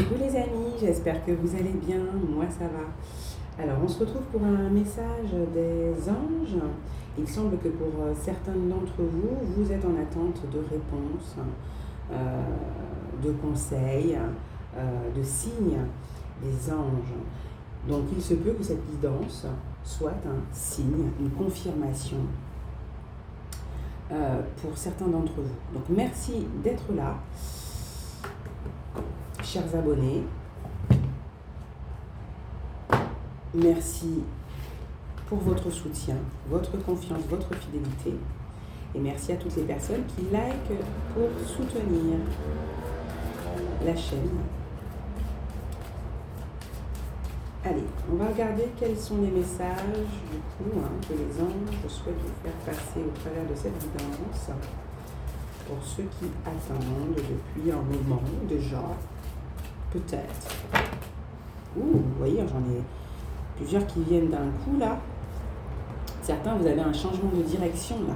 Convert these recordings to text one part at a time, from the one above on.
Coucou les amis, j'espère que vous allez bien, moi ça va. Alors on se retrouve pour un message des anges. Il semble que pour certains d'entre vous, vous êtes en attente de réponses, de conseils, de signes des anges. Donc il se peut que cette guidance soit un signe, une confirmation pour certains d'entre vous. Donc merci d'être là. Chers abonnés, merci pour votre soutien, votre confiance, votre fidélité. Et merci à toutes les personnes qui likent pour soutenir la chaîne. Allez, on va regarder quels sont les messages du coup que les anges souhaitent vous faire passer au travers de cette guidance pour ceux qui attendent depuis un moment déjà. Peut-être. Vous voyez, j'en ai plusieurs qui viennent d'un coup là. Certains, vous avez un changement de direction là.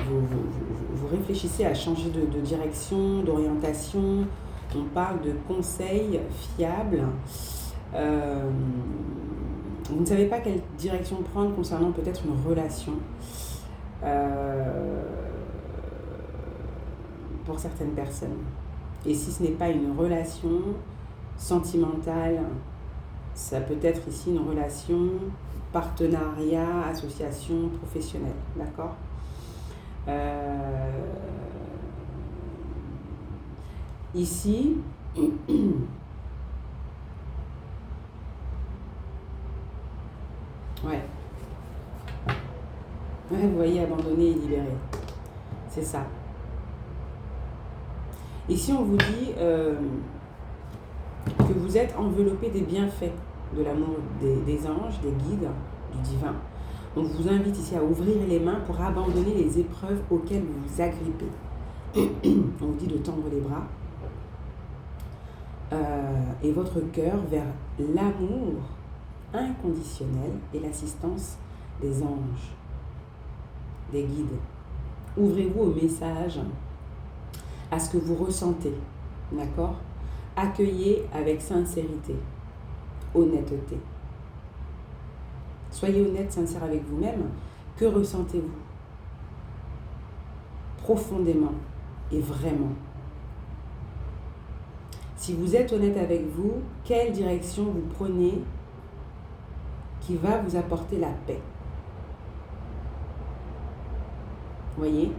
Vous réfléchissez à changer de direction, d'orientation. On parle de conseils fiables. Vous ne savez pas quelle direction prendre concernant peut-être une relation. Pour certaines personnes. Et si ce n'est pas une relation sentimentale, ça peut être ici une relation, partenariat, association, professionnelle, d'accord ? Ici, ouais, vous voyez, abandonné et libéré, c'est ça. Ici, on vous dit que vous êtes enveloppé des bienfaits de l'amour des anges, des guides, du divin. On vous invite ici à ouvrir les mains pour abandonner les épreuves auxquelles vous vous agrippez. On vous dit de tendre les bras et votre cœur vers l'amour inconditionnel et l'assistance des anges, des guides. Ouvrez-vous au message, à ce que vous ressentez, d'accord ? Accueillez avec sincérité, honnêteté. Soyez honnête, sincère avec vous-même. Que ressentez-vous ? Profondément et vraiment. Si vous êtes honnête avec vous, quelle direction vous prenez qui va vous apporter la paix ? Voyez ?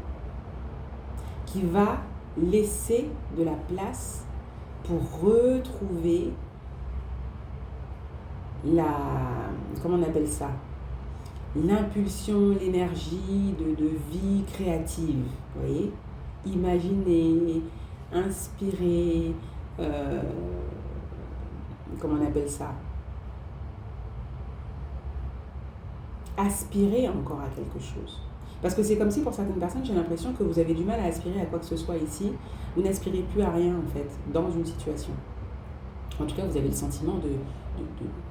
Qui va laisser de la place pour retrouver comment on appelle ça ? L'impulsion, l'énergie de vie créative. Vous voyez ? Imaginez, inspirez, comment on appelle ça ? Aspirez encore à quelque chose. Parce que c'est comme si pour certaines personnes, j'ai l'impression que vous avez du mal à aspirer à quoi que ce soit ici. Vous n'aspirez plus à rien en fait, dans une situation. En tout cas, vous avez le sentiment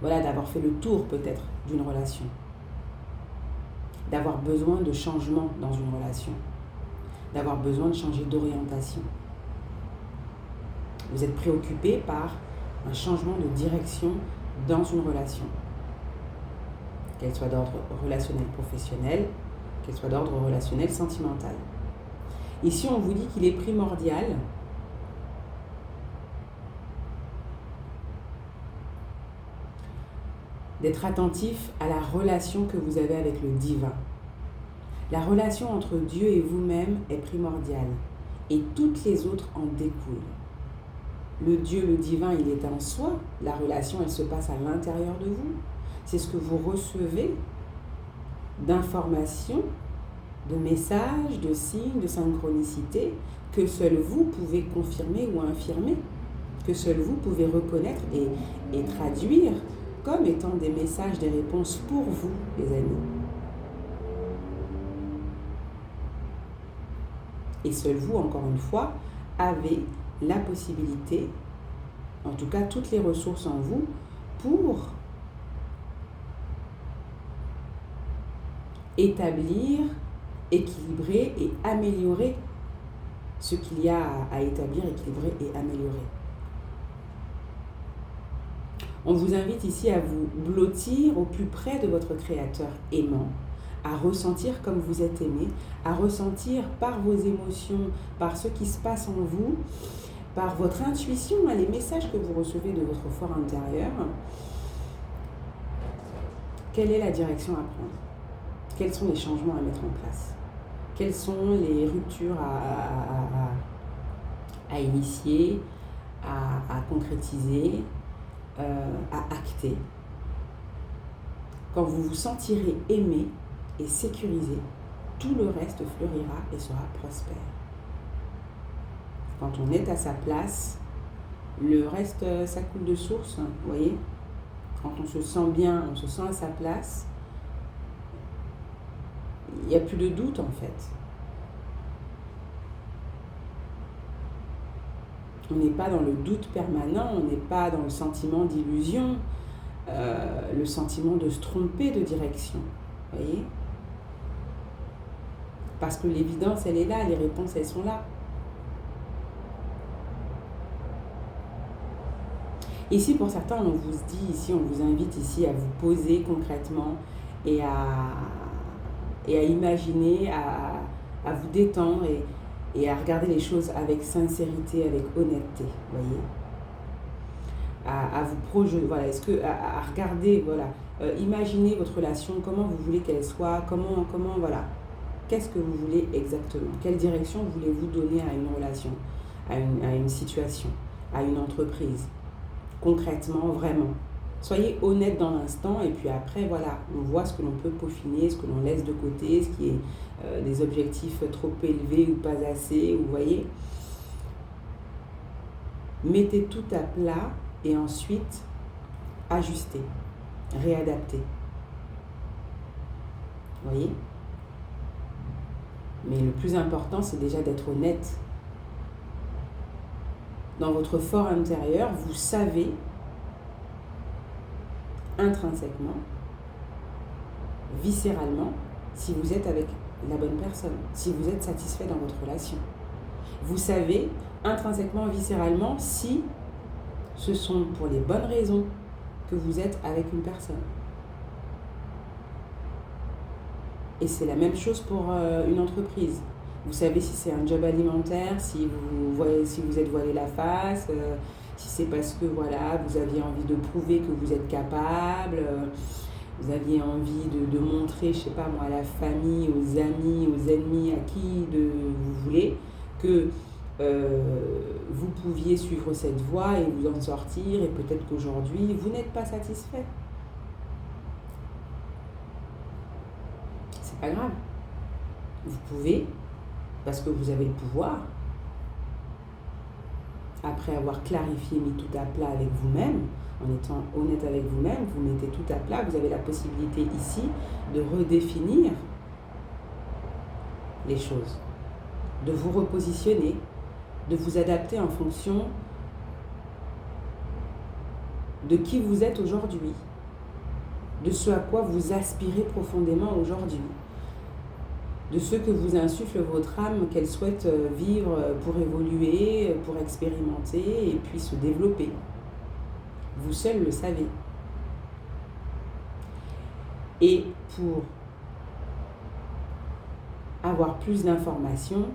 d'avoir fait le tour peut-être d'une relation. D'avoir besoin de changement dans une relation. D'avoir besoin de changer d'orientation. Vous êtes préoccupé par un changement de direction dans une relation. Qu'elle soit d'ordre relationnel professionnel, qu'elle soit d'ordre relationnel sentimental. Ici, on vous dit qu'il est primordial d'être attentif à la relation que vous avez avec le divin. La relation entre Dieu et vous-même est primordiale et toutes les autres en découlent. Le Dieu, le divin, il est en soi. La relation, elle se passe à l'intérieur de vous. C'est ce que vous recevez d'informations, de messages, de signes, de synchronicité que seul vous pouvez confirmer ou infirmer, que seul vous pouvez reconnaître et traduire comme étant des messages, des réponses pour vous, les amis. Et seul vous, encore une fois, avez la possibilité, en tout cas toutes les ressources en vous, pour établir, équilibrer et améliorer ce qu'il y a à établir, équilibrer et améliorer. On vous invite ici à vous blottir au plus près de votre Créateur aimant, à ressentir comme vous êtes aimé, à ressentir par vos émotions, par ce qui se passe en vous, par votre intuition, les messages que vous recevez de votre fort intérieur. Quelle est la direction à prendre? Quels sont les changements à mettre en place? Quelles sont les ruptures à initier, à concrétiser, à acter? Quand vous vous sentirez aimé et sécurisé, tout le reste fleurira et sera prospère. Quand on est à sa place, le reste, ça coule de source, vous voyez? Quand on se sent bien, on se sent à sa place, il n'y a plus de doute en fait. On n'est pas dans le doute permanent, on n'est pas dans le sentiment d'illusion, le sentiment de se tromper de direction, vous voyez? Parce que l'évidence, elle est là, les réponses, elles sont là. Ici, pour certains, on vous dit ici, on vous invite ici à vous poser concrètement et à imaginer, à vous détendre et à regarder les choses avec sincérité, avec honnêteté, vous voyez. À vous projeter, voilà, à regarder, voilà, imaginez votre relation, comment vous voulez qu'elle soit, comment, voilà, qu'est-ce que vous voulez exactement, quelle direction voulez-vous donner à une relation, à une situation, à une entreprise, concrètement, vraiment. Soyez honnête dans l'instant et puis après, voilà, on voit ce que l'on peut peaufiner, ce que l'on laisse de côté, ce qui est des objectifs trop élevés ou pas assez, vous voyez. Mettez tout à plat et ensuite ajustez, réadaptez. Vous voyez? Mais le plus important, c'est déjà d'être honnête. Dans votre fort intérieur, vous savez intrinsèquement, viscéralement, si vous êtes avec la bonne personne, si vous êtes satisfait dans votre relation. Vous savez intrinsèquement, viscéralement, si ce sont pour les bonnes raisons que vous êtes avec une personne. Et c'est la même chose pour une entreprise. Vous savez si c'est un job alimentaire, si vous êtes voilé la face, si c'est parce que voilà, vous aviez envie de prouver que vous êtes capable, vous aviez envie de montrer, je sais pas moi, à la famille, aux amis, aux ennemis, à qui vous voulez, que vous pouviez suivre cette voie et vous en sortir, et peut-être qu'aujourd'hui, vous n'êtes pas satisfait. C'est pas grave. Vous pouvez, parce que vous avez le pouvoir, après avoir clarifié, mis tout à plat avec vous-même, en étant honnête avec vous-même, vous mettez tout à plat, vous avez la possibilité ici de redéfinir les choses, de vous repositionner, de vous adapter en fonction de qui vous êtes aujourd'hui, de ce à quoi vous aspirez profondément aujourd'hui, de ce que vous insuffle votre âme, qu'elle souhaite vivre pour évoluer, pour expérimenter et puis se développer. Vous seul le savez. Et pour avoir plus d'informations,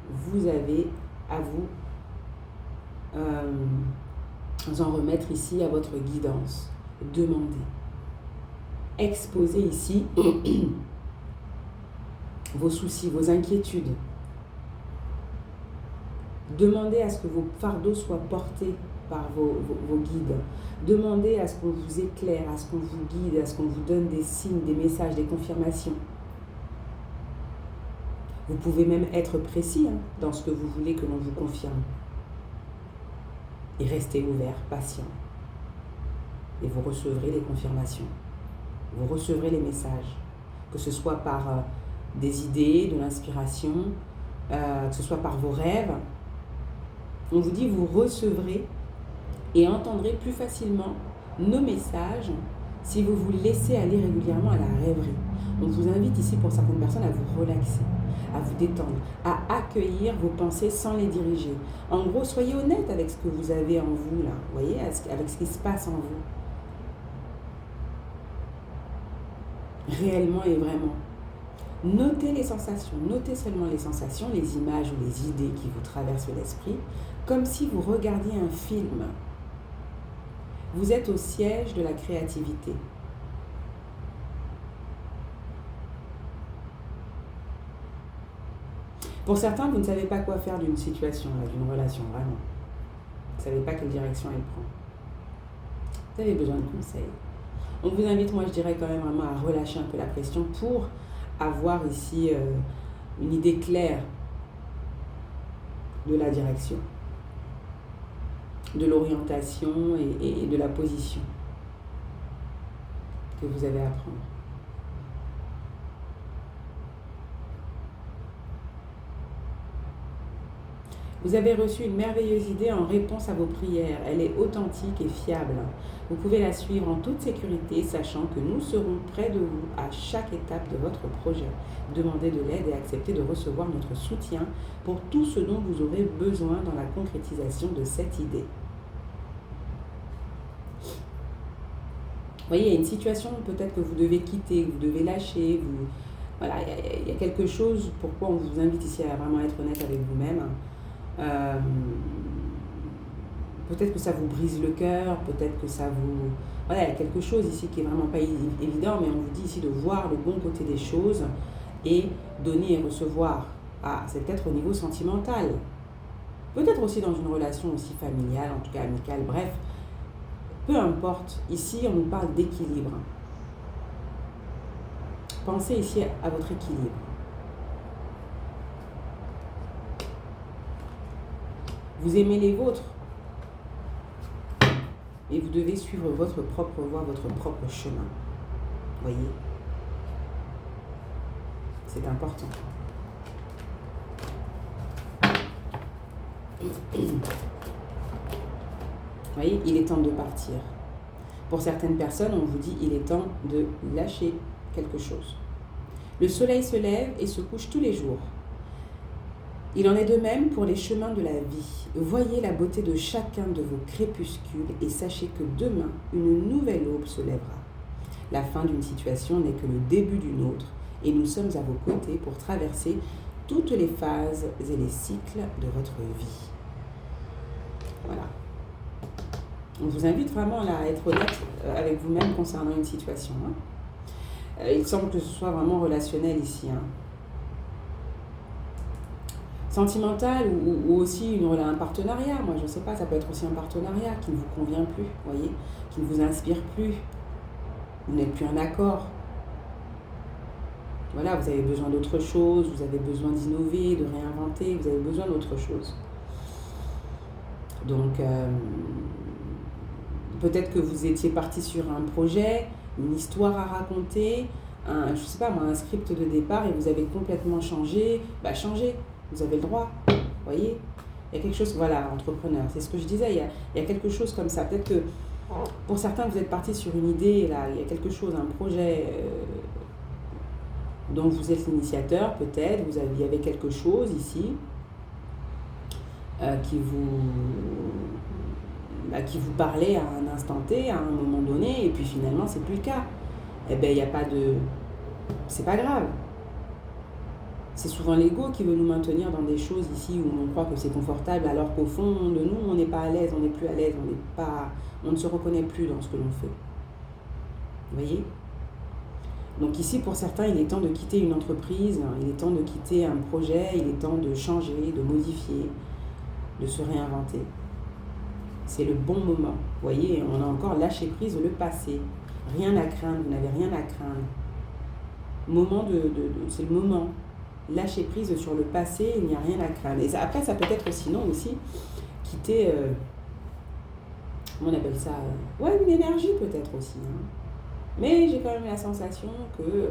vous avez à vous en remettre ici à votre guidance. Demandez. Exposez ici vos soucis, vos inquiétudes. Demandez à ce que vos fardeaux soient portés par vos guides. Demandez à ce qu'on vous éclaire, à ce qu'on vous guide, à ce qu'on vous donne des signes, des messages, des confirmations. Vous pouvez même être précis dans ce que vous voulez que l'on vous confirme. Et restez ouvert, patient. Et vous recevrez les confirmations. Vous recevrez les messages. Que ce soit par des idées, de l'inspiration, que ce soit par vos rêves. On vous dit, vous recevrez et entendrez plus facilement nos messages si vous vous laissez aller régulièrement à la rêverie. On vous invite ici pour certaines personnes à vous relaxer, à vous détendre, à accueillir vos pensées sans les diriger. En gros, soyez honnête avec ce que vous avez en vous, là, vous voyez, avec ce qui se passe en vous. réellement et vraiment. Notez les sensations, notez seulement les sensations, les images ou les idées qui vous traversent l'esprit, comme si vous regardiez un film. Vous êtes au siège de la créativité. Pour certains, vous ne savez pas quoi faire d'une situation, d'une relation, vraiment. Vous ne savez pas quelle direction elle prend. Vous avez besoin de conseils. On vous invite, moi je dirais quand même vraiment à relâcher un peu la pression pour avoir ici une idée claire de la direction, de l'orientation et de la position que vous avez à prendre. Vous avez reçu une merveilleuse idée en réponse à vos prières. Elle est authentique et fiable. Vous pouvez la suivre en toute sécurité, sachant que nous serons près de vous à chaque étape de votre projet. Demandez de l'aide et acceptez de recevoir notre soutien pour tout ce dont vous aurez besoin dans la concrétisation de cette idée. Vous voyez, il y a une situation peut-être que vous devez quitter, que vous devez lâcher. Voilà, il y a quelque chose pourquoi on vous invite ici à vraiment être honnête avec vous-même. Peut-être que ça vous brise le cœur, peut-être que ça vous... Voilà, il y a quelque chose ici qui est vraiment pas évident, mais on vous dit ici de voir le bon côté des choses et donner et recevoir. Ah, c'est peut-être au niveau sentimental. Peut-être aussi dans une relation aussi familiale, en tout cas amicale, bref. Peu importe, ici on nous parle d'équilibre. Pensez ici à votre équilibre. Vous aimez les vôtres et vous devez suivre votre propre voie, votre propre chemin. Voyez, c'est important. Vous voyez, il est temps de partir. Pour certaines personnes, on vous dit il est temps de lâcher quelque chose. Le soleil se lève et se couche tous les jours. Il en est de même pour les chemins de la vie. Voyez la beauté de chacun de vos crépuscules et sachez que demain, une nouvelle aube se lèvera. La fin d'une situation n'est que le début d'une autre et nous sommes à vos côtés pour traverser toutes les phases et les cycles de votre vie. Voilà. On vous invite vraiment là, à être honnête avec vous-même concernant une situation. Il semble que ce soit vraiment relationnel ici. Sentimental ou aussi un partenariat. Moi, je ne sais pas, ça peut être aussi un partenariat qui ne vous convient plus, voyez, qui ne vous inspire plus. Vous n'êtes plus en accord. Voilà, vous avez besoin d'autre chose, vous avez besoin d'innover, de réinventer, vous avez besoin d'autre chose. Donc, peut-être que vous étiez parti sur un projet, une histoire à raconter, je sais pas moi, un script de départ et vous avez complètement changé. Changez. Vous avez le droit, vous voyez. Il y a quelque chose, voilà, entrepreneur, c'est ce que je disais, il y a quelque chose comme ça. Peut-être que pour certains, vous êtes partis sur une idée, là, il y a quelque chose, un projet dont vous êtes l'initiateur, peut-être, il y avait quelque chose ici qui vous parlait à un instant T, à un moment donné, et puis finalement, c'est plus le cas. Eh bien, il n'y a pas de... C'est pas grave. C'est souvent l'ego qui veut nous maintenir dans des choses ici où on croit que c'est confortable, alors qu'au fond de nous, on n'est pas à l'aise, on n'est plus à l'aise, on ne se reconnaît plus dans ce que l'on fait. Vous voyez ? Donc ici, pour certains, il est temps de quitter une entreprise, il est temps de quitter un projet, il est temps de changer, de modifier, de se réinventer. C'est le bon moment. Vous voyez, on a encore lâché prise le passé. Rien à craindre, vous n'avez rien à craindre. C'est le moment. Lâcher prise sur le passé, il n'y a rien à craindre. Et après, ça peut être sinon aussi quitter, comment on appelle ça, une énergie peut-être aussi. Mais j'ai quand même la sensation que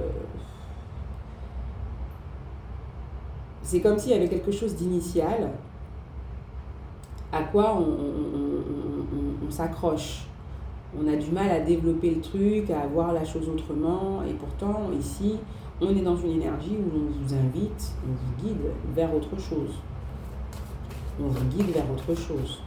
c'est comme s'il y avait quelque chose d'initial à quoi on s'accroche. On a du mal à développer le truc, à voir la chose autrement. Et pourtant, ici, on est dans une énergie où on vous invite, on vous guide vers autre chose. On vous guide vers autre chose.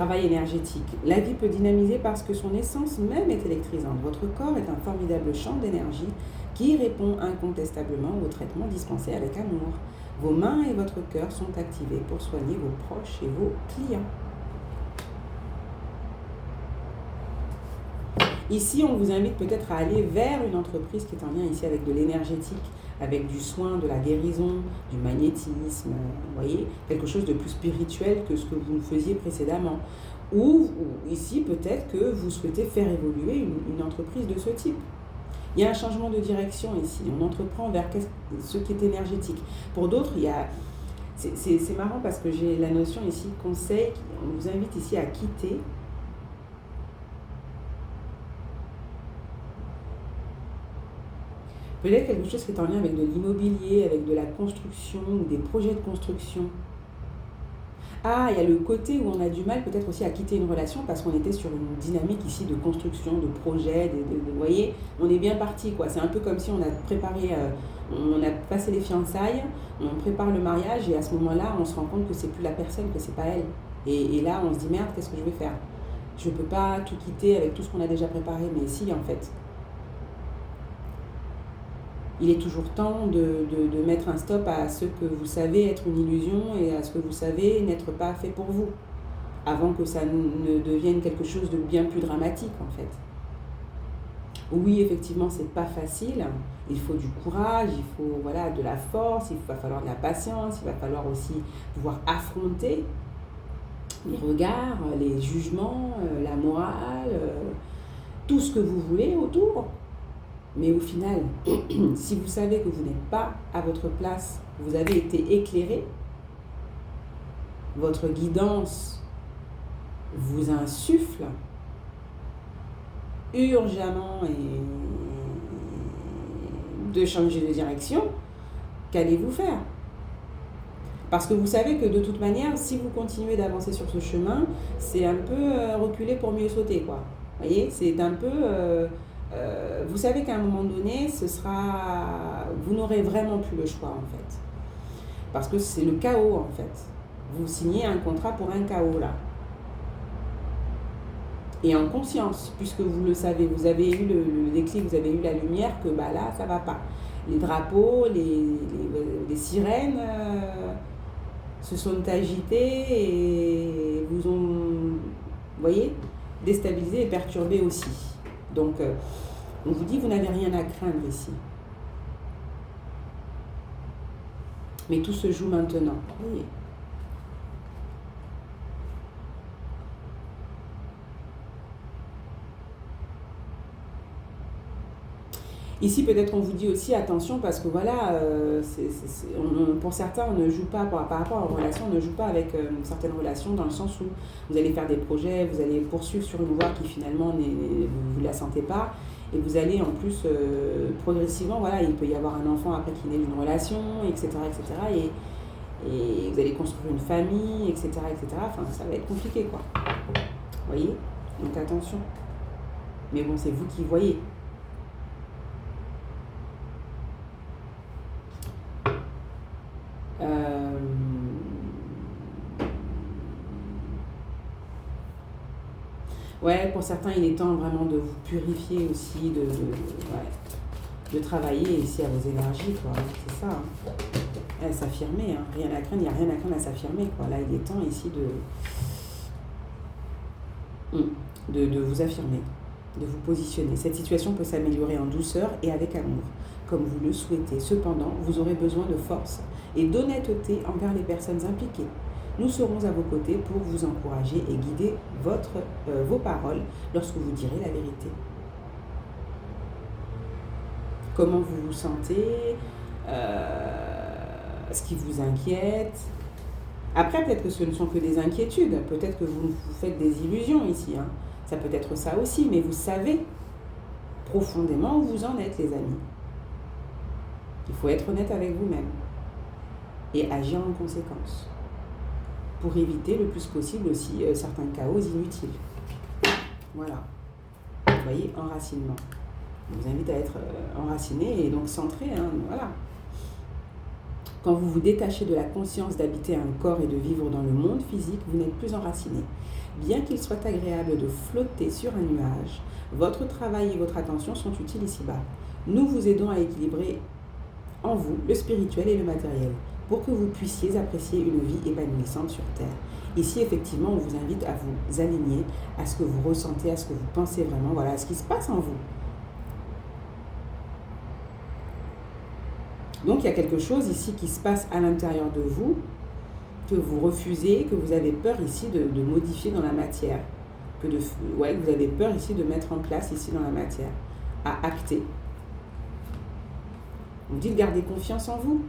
Travail énergétique. La vie peut dynamiser parce que son essence même est électrisante. Votre corps est un formidable champ d'énergie qui répond incontestablement au traitement dispensé avec amour. Vos mains et votre cœur sont activés pour soigner vos proches et vos clients. Ici, on vous invite peut-être à aller vers une entreprise qui est en lien ici avec de l'énergétique, avec du soin, de la guérison, du magnétisme, vous voyez, quelque chose de plus spirituel que ce que vous ne faisiez précédemment. Ou ici, peut-être que vous souhaitez faire évoluer une entreprise de ce type. Il y a un changement de direction ici, on entreprend vers ce qui est énergétique. Pour d'autres, il y a... C'est marrant parce que j'ai la notion ici, conseil, on vous invite ici à quitter peut-être quelque chose qui est en lien avec de l'immobilier, avec de la construction ou des projets de construction. Ah, il y a le côté où on a du mal peut-être aussi à quitter une relation parce qu'on était sur une dynamique ici de construction, de projet, vous voyez, on est bien parti quoi. C'est un peu comme si on a préparé, on a passé les fiançailles, on prépare le mariage et à ce moment-là, on se rend compte que c'est plus la personne, que c'est pas elle. Et là, on se dit merde, qu'est-ce que je vais faire? Je peux pas tout quitter avec tout ce qu'on a déjà préparé, mais si en fait. Il est toujours temps de mettre un stop à ce que vous savez être une illusion et à ce que vous savez n'être pas fait pour vous, avant que ça ne devienne quelque chose de bien plus dramatique en fait. Oui, effectivement, c'est pas facile, il faut du courage, il faut voilà, de la force, il va falloir de la patience, il va falloir aussi pouvoir affronter les regards, les jugements, la morale, tout ce que vous voulez autour. Mais au final, si vous savez que vous n'êtes pas à votre place, vous avez été éclairé, votre guidance vous insuffle urgemment de changer de direction, qu'allez-vous faire? Parce que vous savez que de toute manière, si vous continuez d'avancer sur ce chemin, c'est un peu reculer pour mieux sauter, quoi. Vous voyez, c'est un peu... vous savez qu'à un moment donné, vous n'aurez vraiment plus le choix en fait. Parce que c'est le chaos en fait. Vous signez un contrat pour un chaos là. Et en conscience, puisque vous le savez, vous avez eu le déclic, vous avez eu la lumière que bah là, ça va pas. Les drapeaux, les sirènes se sont agités et vous ont, vous voyez, déstabilisé et perturbé aussi. Donc, on vous dit, vous n'avez rien à craindre ici. Mais tout se joue maintenant. Oui. Ici, peut-être on vous dit aussi attention parce que voilà, pour certains, on ne joue pas, par rapport aux relations, on ne joue pas avec certaines relations dans le sens où vous allez faire des projets, vous allez poursuivre sur une voie qui finalement, vous ne la sentez pas. Et vous allez en plus, progressivement, voilà, il peut y avoir un enfant après qui naît d'une relation, etc., etc. Et vous allez construire une famille, etc., etc. Enfin, ça va être compliqué, quoi. Vous voyez? Donc attention. Mais bon, c'est vous qui voyez. Ouais, pour certains, il est temps vraiment de vous purifier aussi, de travailler ici à vos énergies, quoi. C'est ça. Hein. S'affirmer, hein. Rien à craindre, il n'y a rien à craindre à s'affirmer, quoi. Là, il est temps ici de vous affirmer, de vous positionner. Cette situation peut s'améliorer en douceur et avec amour, comme vous le souhaitez. Cependant, vous aurez besoin de force et d'honnêteté envers les personnes impliquées. Nous serons à vos côtés pour vous encourager et guider vos paroles lorsque vous direz la vérité. Comment vous vous sentez, ce qui vous inquiète. Après, peut-être que ce ne sont que des inquiétudes, peut-être que vous faites des illusions ici. Hein. Ça peut être ça aussi, mais vous savez profondément où vous en êtes, les amis. Il faut être honnête avec vous-même et agir en conséquence, pour éviter le plus possible aussi certains chaos inutiles. Voilà. Vous voyez, enracinement. Je vous invite à être enraciné et donc centré. Hein, voilà. Quand vous vous détachez de la conscience d'habiter un corps et de vivre dans le monde physique, vous n'êtes plus enraciné. Bien qu'il soit agréable de flotter sur un nuage, votre travail et votre attention sont utiles ici-bas. Nous vous aidons à équilibrer en vous le spirituel et le matériel pour que vous puissiez apprécier une vie épanouissante sur Terre. Ici, effectivement, on vous invite à vous aligner à ce que vous ressentez, à ce que vous pensez vraiment, voilà, à ce qui se passe en vous. Donc, il y a quelque chose ici qui se passe à l'intérieur de vous, que vous refusez, que vous avez peur ici de modifier dans la matière, que vous avez peur ici de mettre en place ici dans la matière, à acter. On dit de garder confiance en vous.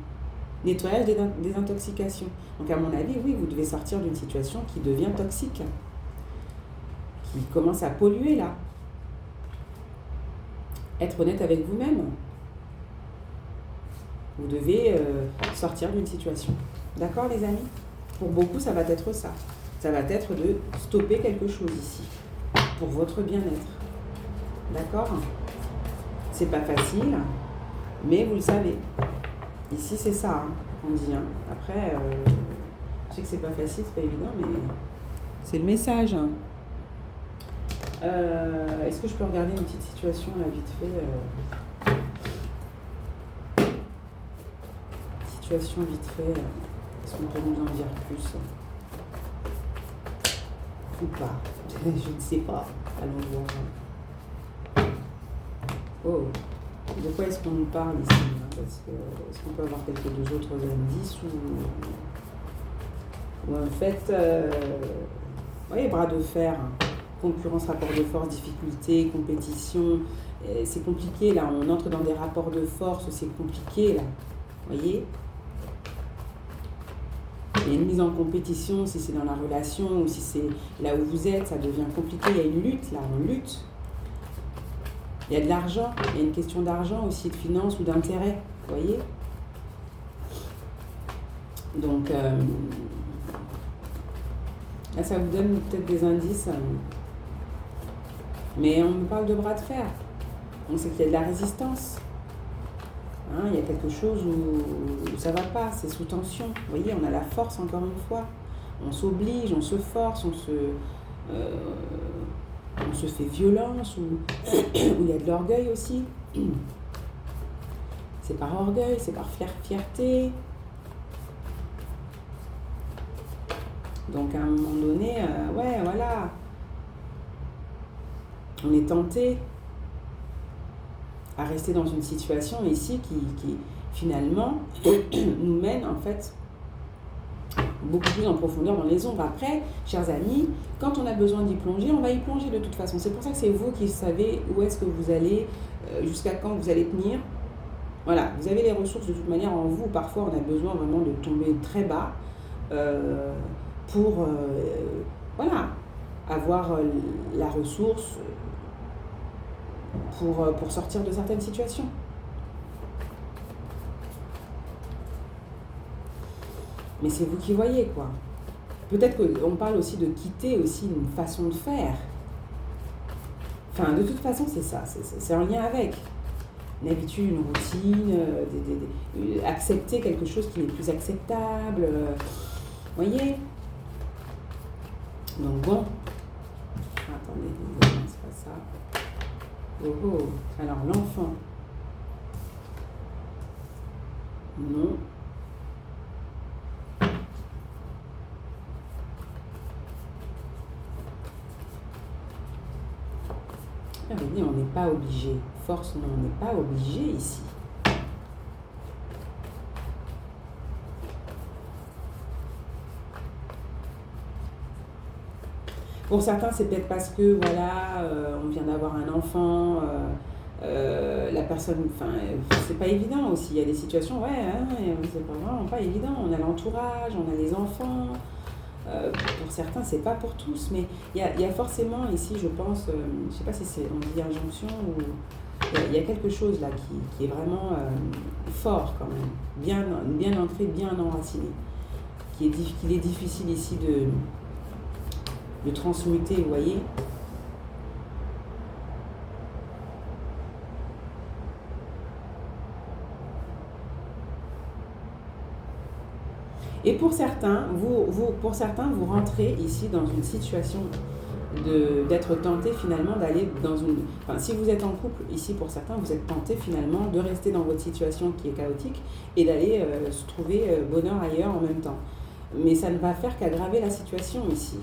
Nettoyage des intoxications. Donc à mon avis, oui, vous devez sortir d'une situation qui devient toxique, qui commence à polluer là. Être honnête avec vous-même. Vous devez sortir d'une situation. D'accord les amis? Pour beaucoup, ça va être ça. Ça va être de stopper quelque chose ici, pour votre bien-être. D'accord? C'est pas facile, mais vous le savez. Ici, c'est ça, on dit. Après, je sais que c'est pas facile, c'est pas évident, mais c'est le message. Est-ce que je peux regarder une petite situation, là, vite fait Situation vite fait. Est-ce qu'on peut nous en dire plus ou pas? Je ne sais pas. Allons voir. Oh, de quoi est-ce qu'on nous parle ici? Parce que, est-ce qu'on peut avoir quelques autres indices ou en fait, voyez, bras de fer, concurrence, rapport de force, difficulté, compétition, c'est compliqué là, on entre dans des rapports de force, c'est compliqué là, voyez. Il y a une mise en compétition, si c'est dans la relation ou si c'est là où vous êtes, ça devient compliqué, il y a une lutte là, on lutte. Il y a de l'argent, il y a une question d'argent aussi, de finance ou d'intérêt, vous voyez. Donc, là, ça vous donne peut-être des indices. Mais on me parle de bras de fer. On sait qu'il y a de la résistance. Il y a quelque chose où ça ne va pas, c'est sous tension. Vous voyez, on a la force encore une fois. On s'oblige, on se force, on se fait violence, ou il y a de l'orgueil aussi. C'est par orgueil, c'est par fierté. Donc à un moment donné, ouais, voilà. On est tenté à rester dans une situation ici qui finalement nous mène en fait beaucoup plus en profondeur dans les ombres. Après, chers amis, quand on a besoin d'y plonger, on va y plonger de toute façon. C'est pour ça que c'est vous qui savez où est-ce que vous allez, jusqu'à quand vous allez tenir. Voilà, vous avez les ressources de toute manière en vous. Parfois, on a besoin vraiment de tomber très bas pour voilà, avoir la ressource pour sortir de certaines situations. Mais c'est vous qui voyez, quoi. Peut-être qu'on parle aussi de quitter aussi une façon de faire. Enfin, de toute façon, c'est ça. C'est en lien avec une habitude, une routine, accepter quelque chose qui n'est plus acceptable. Vous voyez? Donc bon. Attendez, c'est pas ça. Oh oh. Alors, l'enfant. Non. On n'est pas obligé. Force, non, on n'est pas obligé ici. Pour certains, c'est peut-être parce que, voilà, on vient d'avoir un enfant, la personne, enfin, c'est pas évident aussi. Il y a des situations, ouais, c'est vraiment pas évident. On a l'entourage, on a les enfants. Pour certains, c'est pas pour tous, mais il y a forcément ici, je pense, je sais pas si on dit injonction ou il y a quelque chose là qui est vraiment fort quand même, bien ancré, bien enraciné, qu'il est difficile ici de transmuter, vous voyez. Et pour certains, vous rentrez ici dans une situation d'être tenté finalement d'aller dans une... Enfin, si vous êtes en couple, ici pour certains, vous êtes tenté finalement de rester dans votre situation qui est chaotique et d'aller se trouver bonheur ailleurs en même temps. Mais ça ne va faire qu'aggraver la situation ici.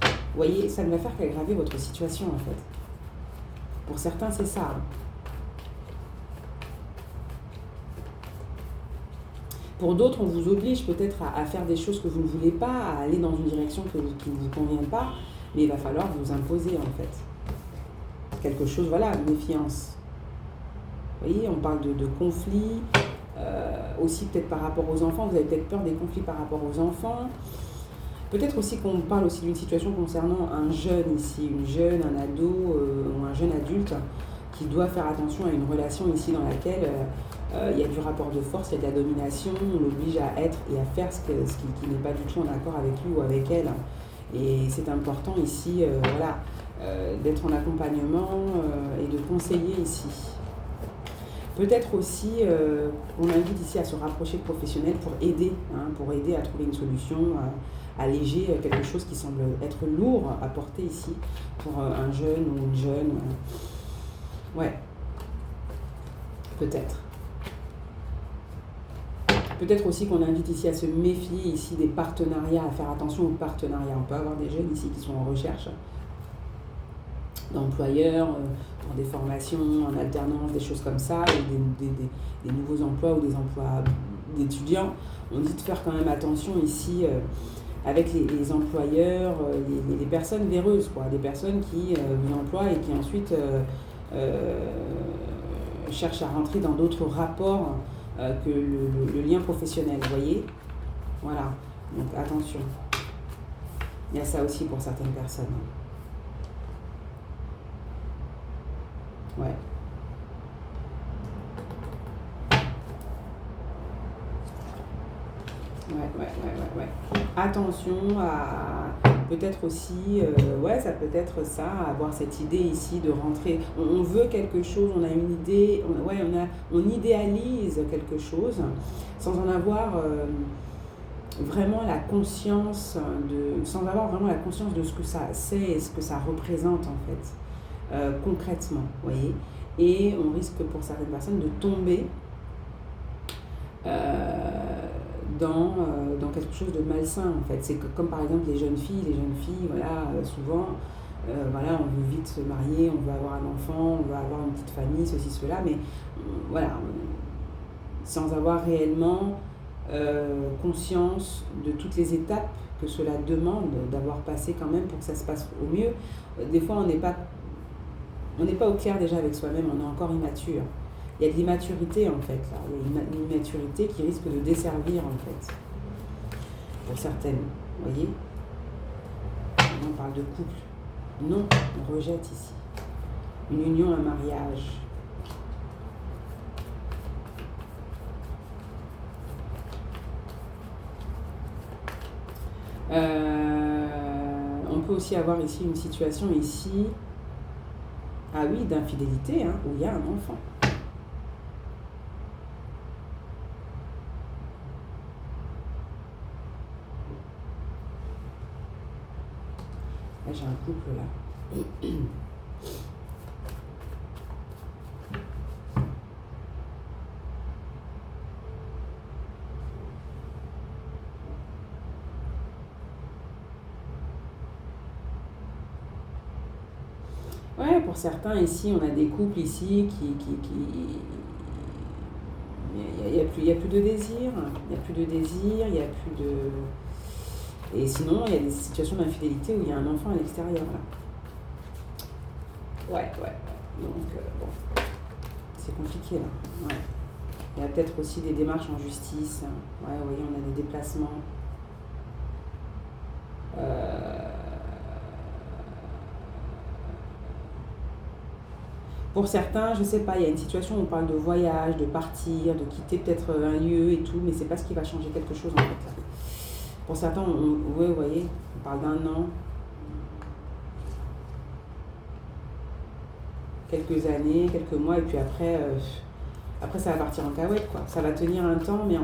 Vous voyez, ça ne va faire qu'aggraver votre situation en fait. Pour certains, c'est ça. Pour d'autres, on vous oblige peut-être à faire des choses que vous ne voulez pas, à aller dans une direction qui ne vous convient pas. Mais il va falloir vous imposer en fait. Quelque chose, voilà, méfiance. Vous voyez, on parle de conflits, aussi peut-être par rapport aux enfants. Vous avez peut-être peur des conflits par rapport aux enfants. Peut-être aussi qu'on parle aussi d'une situation concernant un jeune ici, une jeune, un ado ou un jeune adulte qui doit faire attention à une relation ici dans laquelle il y a du rapport de force, il y a de la domination, on l'oblige à être et à faire ce qui n'est pas du tout en accord avec lui ou avec elle. Et c'est important ici, d'être en accompagnement et de conseiller ici. Peut-être aussi, on invite ici à se rapprocher de professionnels pour aider à trouver une solution, à alléger quelque chose qui semble être lourd à porter ici pour un jeune ou une jeune. Ouais, peut-être. Peut-être aussi qu'on invite ici à se méfier ici des partenariats, à faire attention aux partenariats. On peut avoir des jeunes ici qui sont en recherche d'employeurs, pour des formations en alternance, des choses comme ça, ou des nouveaux emplois ou des emplois d'étudiants. On dit de faire quand même attention ici avec les employeurs, les personnes véreuses, quoi, des personnes qui vous emploient et qui ensuite cherchent à rentrer dans d'autres rapports que le lien professionnel, vous voyez. Voilà, donc attention. Il y a ça aussi pour certaines personnes. Ouais. Ouais. Attention à peut-être aussi, ça peut être ça, avoir cette idée ici de rentrer. On veut quelque chose, on a une idée, on idéalise quelque chose sans en avoir vraiment la conscience sans avoir vraiment la conscience de ce que ça c'est et ce que ça représente en fait, concrètement, vous voyez. Et on risque pour certaines personnes de tomber dans quelque chose de malsain en fait. C'est comme par exemple les jeunes filles, souvent, on veut vite se marier, on veut avoir un enfant, on veut avoir une petite famille, ceci, cela, mais sans avoir réellement conscience de toutes les étapes que cela demande d'avoir passé quand même pour que ça se passe au mieux. Des fois, on n'est pas au clair déjà avec soi-même, on est encore immature. Il y a de l'immaturité en fait, là. Il y a une immaturité qui risque de desservir en fait, pour certaines, vous voyez. On parle de couple. Non, on rejette ici. Une union, un mariage. On peut aussi avoir ici une situation ici, d'infidélité, où il y a un enfant. Là, j'ai un couple là. Ouais, pour certains ici, on a des couples ici qui il y a plus de désir, il y a plus de... Et sinon, il y a des situations d'infidélité où il y a un enfant à l'extérieur. Là. Ouais. Donc, c'est compliqué là. Ouais. Il y a peut-être aussi des démarches en justice. Ouais, vous voyez, on a des déplacements. Pour certains, je sais pas, il y a une situation où on parle de voyage, de partir, de quitter peut-être un lieu et tout, mais c'est pas ce qui va changer quelque chose en fait là. Pour certains, vous voyez, on parle d'un an, quelques années, quelques mois, et puis après ça va partir en cacahuète, quoi. Ça va tenir un temps, mais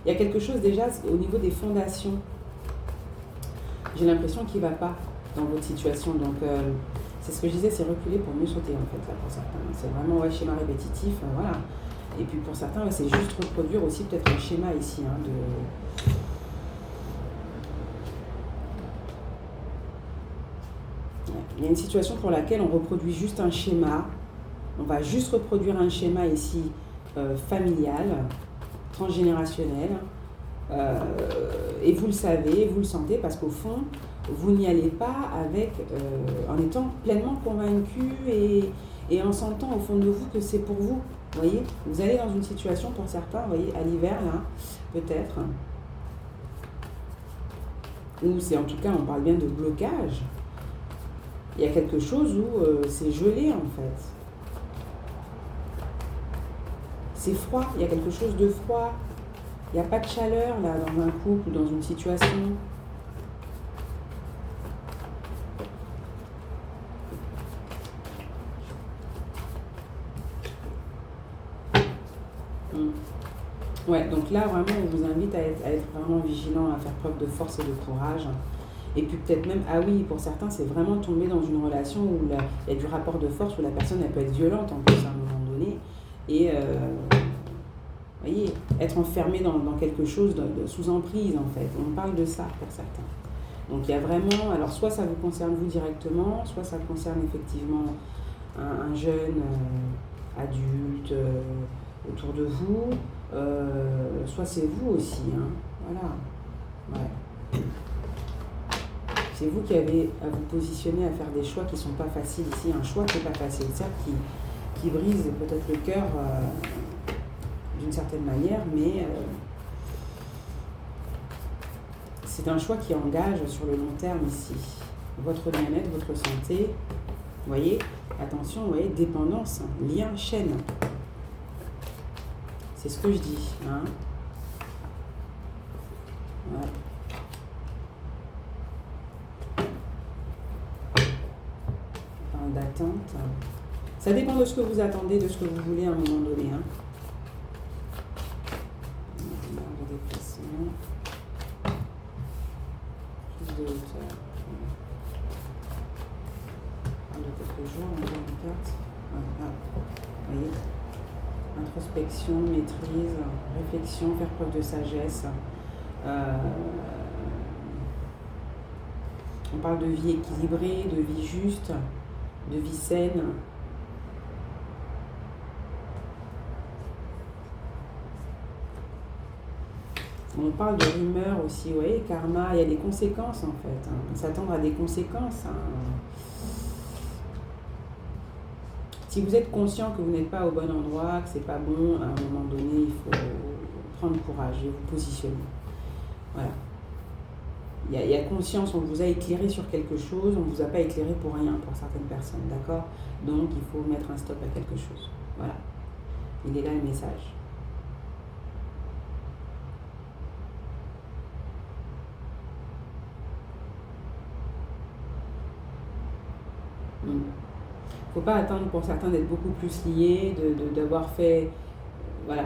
Il y a quelque chose déjà au niveau des fondations. J'ai l'impression qu'il ne va pas dans votre situation. Donc, c'est ce que je disais, c'est reculer pour mieux sauter, en fait, là, pour certains. C'est vraiment schéma répétitif, voilà. Et puis pour certains, c'est juste reproduire aussi peut-être un schéma ici, hein, Il y a une situation pour laquelle on reproduit juste un schéma. On va juste reproduire un schéma ici familial, transgénérationnel. Et vous le savez, vous le sentez, parce qu'au fond, vous n'y allez pas avec, en étant pleinement convaincu et en sentant au fond de vous que c'est pour vous. Vous voyez, vous allez dans une situation pour certains, vous voyez, à l'hiver, là, peut-être, ou c'est en tout cas, on parle bien de blocage. Il y a quelque chose où c'est gelé, en fait. C'est froid, il y a quelque chose de froid. Il n'y a pas de chaleur, là, dans un couple ou dans une situation. Ouais, donc là, vraiment, on vous invite à être vraiment vigilant, à faire preuve de force et de courage. Et puis peut-être même, ah oui, pour certains, c'est vraiment tomber dans une relation où il y a du rapport de force, où la personne, elle peut être violente en plus à un moment donné. Et, vous voyez, être enfermé dans quelque chose sous emprise, en fait. On parle de ça pour certains. Donc il y a vraiment, alors soit ça vous concerne vous directement, soit ça concerne effectivement un jeune adulte autour de vous, soit c'est vous aussi, hein. Voilà. Ouais. C'est vous qui avez à vous positionner, à faire des choix qui ne sont pas faciles ici. Un choix qui n'est pas facile, certes, qui brise peut-être le cœur d'une certaine manière, mais c'est un choix qui engage sur le long terme ici. Votre bien-être, votre santé, vous voyez, attention, vous voyez, dépendance, lien, chaîne. C'est ce que je dis, hein. Ouais. D'attente. Ça dépend de ce que vous attendez, de ce que vous voulez à un moment donné. Hein. De déplacement. Plus de hauteur. On parle de quelques jours, on voit une carte. Voilà. Vous voyez, introspection, maîtrise, réflexion, faire preuve de sagesse. On parle de vie équilibrée, de vie juste, de vie saine. On parle de rumeurs aussi, vous voyez, karma, il y a des conséquences en fait. Hein. S'attendre à des conséquences. Hein. Si vous êtes conscient que vous n'êtes pas au bon endroit, que c'est pas bon, à un moment donné, il faut prendre courage et vous positionner. Voilà. Il y a conscience, on vous a éclairé sur quelque chose, on ne vous a pas éclairé pour rien pour certaines personnes, d'accord? Donc il faut mettre un stop à quelque chose. Voilà. Il est là le message. Il ne faut pas attendre pour certains d'être beaucoup plus liés, d'avoir fait, voilà,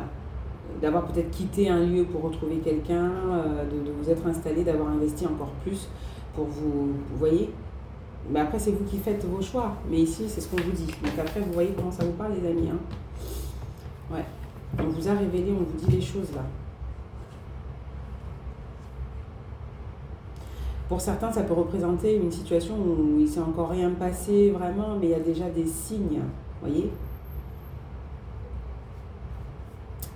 d'avoir peut-être quitté un lieu pour retrouver quelqu'un, de vous être installé, d'avoir investi encore plus pour vous voyez. Mais après, c'est vous qui faites vos choix. Mais ici, c'est ce qu'on vous dit. Donc après, vous voyez comment ça vous parle, les amis. Hein. Ouais. On vous a révélé, on vous dit les choses là. Pour certains, ça peut représenter une situation où il ne s'est encore rien passé vraiment, mais il y a déjà des signes. Vous voyez ?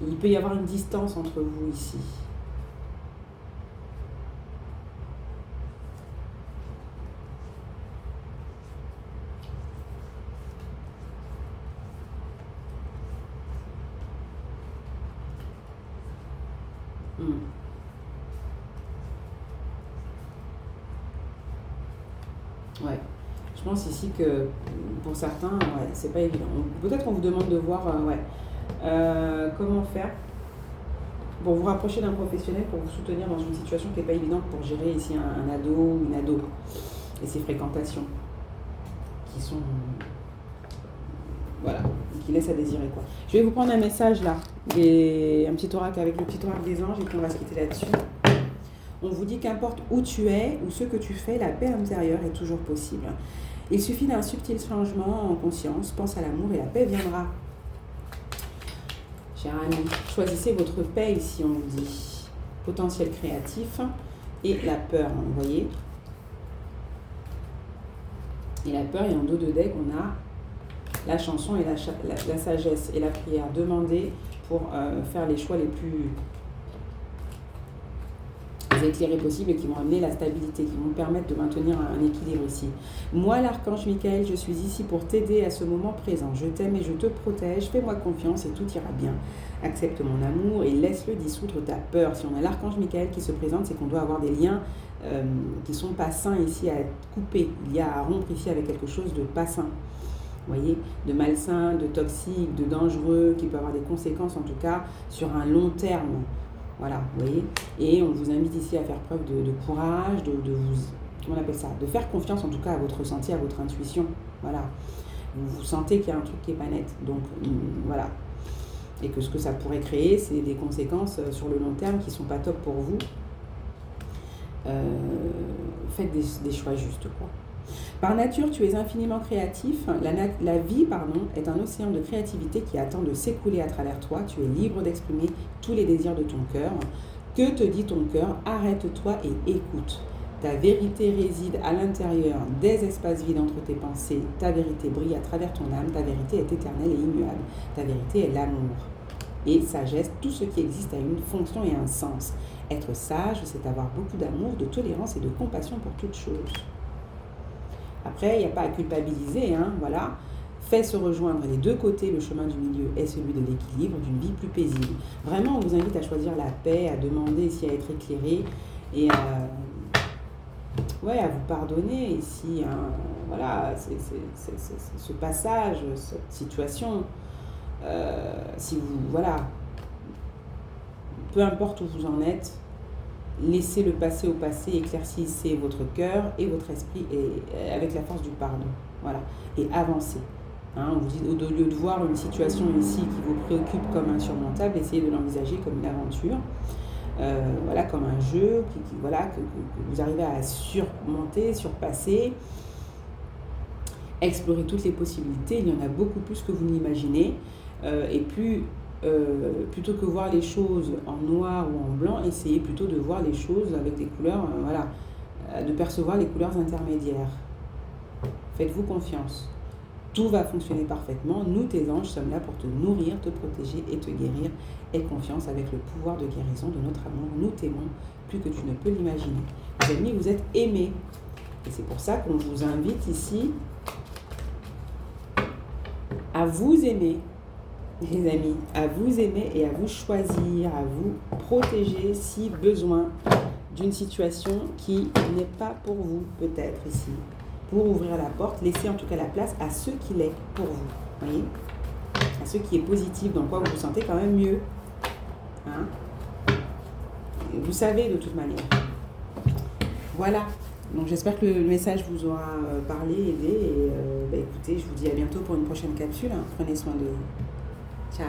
Il peut y avoir une distance entre vous ici. Ouais. Je pense ici que pour certains, ouais, c'est pas évident. Peut-être qu'on vous demande de voir comment faire pour vous rapprocher d'un professionnel, pour vous soutenir dans une situation qui n'est pas évidente pour gérer ici un ado ou une ado et ses fréquentations qui sont voilà, qui laisse à désirer, quoi. Je vais vous prendre un message là, un petit oracle avec le petit oracle des anges, et puis on va se quitter là-dessus. On vous dit qu'importe où tu es ou ce que tu fais, la paix intérieure est toujours possible. Il suffit d'un subtil changement en conscience, pense à l'amour et la paix viendra. Cher ami, choisissez votre paix ici, on vous dit. Potentiel créatif et la peur, vous voyez. Et la peur, et en dos de deck, on a la chanson et la sagesse et la prière. Demandez pour faire les choix les plus éclairés possibles et qui vont amener la stabilité, qui vont vous permettre de maintenir un équilibre ici. Moi, l'archange Michael, je suis ici pour t'aider à ce moment présent. Je t'aime et je te protège. Fais-moi confiance et tout ira bien. Accepte mon amour et laisse-le dissoudre ta peur. Si on a l'archange Michael qui se présente, c'est qu'on doit avoir des liens qui ne sont pas sains ici à être coupés. Il y a à rompre ici avec quelque chose de pas sain. Vous voyez, de malsain, de toxique, de dangereux, qui peut avoir des conséquences en tout cas sur un long terme. Voilà, vous voyez. Et on vous invite ici à faire preuve de courage, de vous, comment on appelle ça, de faire confiance en tout cas à votre ressenti, à votre intuition. Voilà. Vous sentez qu'il y a un truc qui n'est pas net. Donc, voilà. Et que ce que ça pourrait créer, c'est des conséquences sur le long terme qui ne sont pas top pour vous. Faites des choix justes, quoi. Par nature, tu es infiniment créatif. La vie, est un océan de créativité qui attend de s'écouler à travers toi. Tu es libre d'exprimer tous les désirs de ton cœur. Que te dit ton cœur? Arrête-toi et écoute. Ta vérité réside à l'intérieur des espaces vides entre tes pensées. Ta vérité brille à travers ton âme. Ta vérité est éternelle et immuable. Ta vérité est l'amour. Et sagesse, tout ce qui existe a une fonction et un sens. Être sage, c'est avoir beaucoup d'amour, de tolérance et de compassion pour toute chose. Après, il n'y a pas à culpabiliser, hein, voilà. Fais se rejoindre les deux côtés, le chemin du milieu est celui de l'équilibre, d'une vie plus paisible. Vraiment, on vous invite à choisir la paix, à demander ici à être éclairé et à vous pardonner ici. Hein, voilà, ce passage, cette situation. Si vous, voilà, peu importe où vous en êtes, laissez le passé au passé, éclaircissez votre cœur et votre esprit et avec la force du pardon. Voilà. Et avancez. Hein, on vous dit, au lieu de voir une situation ici qui vous préoccupe comme insurmontable, essayez de l'envisager comme une aventure, voilà, comme un jeu que vous arrivez à surmonter, surpasser, explorer toutes les possibilités. Il y en a beaucoup plus que vous n'imaginez. Et plutôt que voir les choses en noir ou en blanc, essayez plutôt de voir les choses avec des couleurs, de percevoir les couleurs intermédiaires. Faites-vous confiance. Tout va fonctionner parfaitement. Nous, tes anges, sommes là pour te nourrir, te protéger et te guérir. Aie confiance avec le pouvoir de guérison de notre amour. Nous t'aimons plus que tu ne peux l'imaginer. Les amis, vous êtes aimés. Et c'est pour ça qu'on vous invite ici à vous aimer. Les amis, à vous aimer et à vous choisir, à vous protéger si besoin d'une situation qui n'est pas pour vous, peut-être ici. Pour ouvrir la porte, laissez en tout cas la place à ce qu'il est pour vous. Voyez, à ce qui est positif, dans quoi vous vous sentez quand même mieux. Hein, vous savez de toute manière. Voilà. Donc j'espère que le message vous aura parlé, aidé. Et écoutez, je vous dis à bientôt pour une prochaine capsule. Hein. Prenez soin de vous. Ciao.